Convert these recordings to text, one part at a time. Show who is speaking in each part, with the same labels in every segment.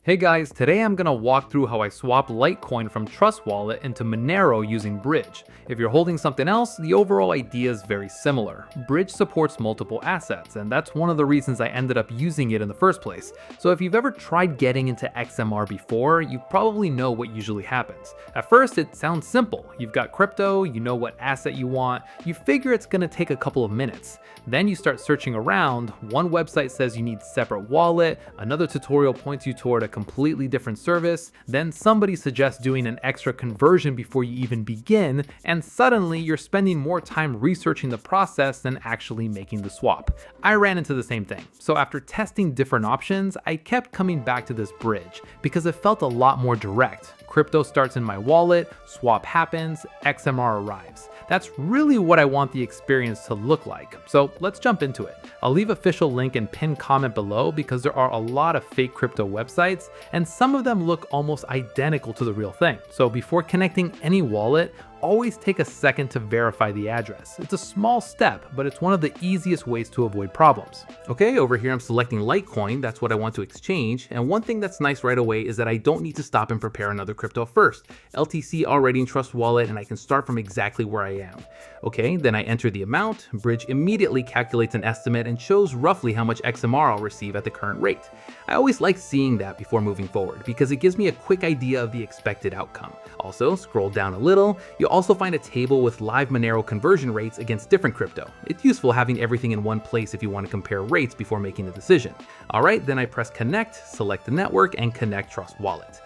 Speaker 1: Hey guys, today I'm gonna walk through how I swap Litecoin from Trust Wallet into Monero using Bridge. If you're holding something else, the overall idea is very similar. Bridge supports multiple assets, and that's one of the reasons I ended up using it in the first place. So if you've ever tried getting into XMR before, you probably know what usually happens. At first, it sounds simple. You've got crypto, you know what asset you want, you figure it's gonna take a couple of minutes. Then you start searching around, one website says you need separate wallet, another tutorial points you toward a completely different service, then somebody suggests doing an extra conversion before you even begin, and suddenly you're spending more time researching the process than actually making the swap. I ran into the same thing, so after testing different options, I kept coming back to this bridge because it felt a lot more direct. Crypto starts in my wallet, swap happens, XMR arrives. That's really what I want the experience to look like. So let's jump into it. I'll leave official link and pinned comment below because there are a lot of fake crypto websites and some of them look almost identical to the real thing. So before connecting any wallet, always take a second to verify the address. It's a small step, but it's one of the easiest ways to avoid problems. Okay, over here I'm selecting Litecoin, that's what I want to exchange, and one thing that's nice right away is that I don't need to stop and prepare another crypto first. LTC already in Trust Wallet and I can start from exactly where I am. Okay, then I enter the amount, Bridge immediately calculates an estimate and shows roughly how much XMR I'll receive at the current rate. I always like seeing that before moving forward because it gives me a quick idea of the expected outcome. Also, scroll down a little, you'll also find a table with live Monero conversion rates against different crypto. It's useful having everything in one place if you want to compare rates before making the decision. Alright, then I press connect, select the network, and connect Trust Wallet.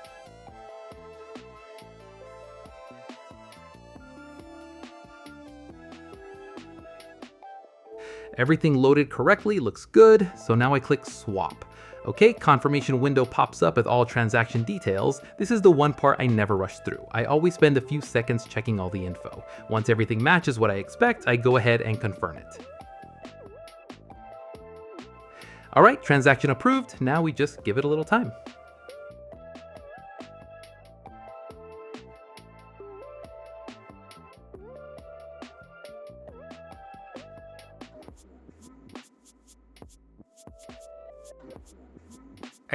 Speaker 1: Everything loaded correctly, looks good, so now I click swap. Okay, confirmation window pops up with all transaction details. This is the one part I never rush through. I always spend a few seconds checking all the info. Once everything matches what I expect, I go ahead and confirm it. Alright, transaction approved. Now we just give it a little time.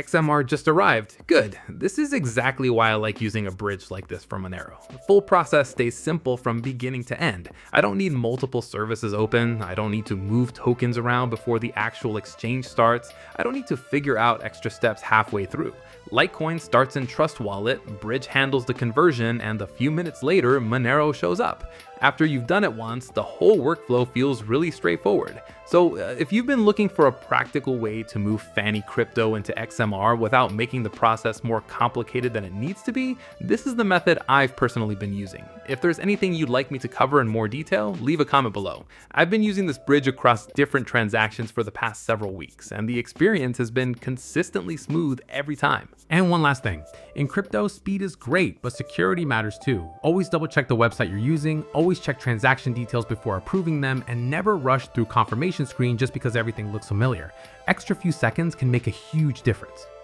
Speaker 1: XMR just arrived. Good. This is exactly why I like using a bridge like this for Monero. The full process stays simple from beginning to end. I don't need multiple services open. I don't need to move tokens around before the actual exchange starts. I don't need to figure out extra steps halfway through. Litecoin starts in Trust Wallet, Bridge handles the conversion, and a few minutes later, Monero shows up. After you've done it once, the whole workflow feels really straightforward. So if you've been looking for a practical way to move fanny crypto into XMR without making the process more complicated than it needs to be, this is the method I've personally been using. If there's anything you'd like me to cover in more detail, leave a comment below. I've been using this bridge across different transactions for the past several weeks, and the experience has been consistently smooth every time.
Speaker 2: And one last thing, in crypto, speed is great, but security matters too. Always double check the website you're using, always check transaction details before approving them, and never rush through confirmation screen just because everything looks familiar. Extra few seconds can make a huge difference.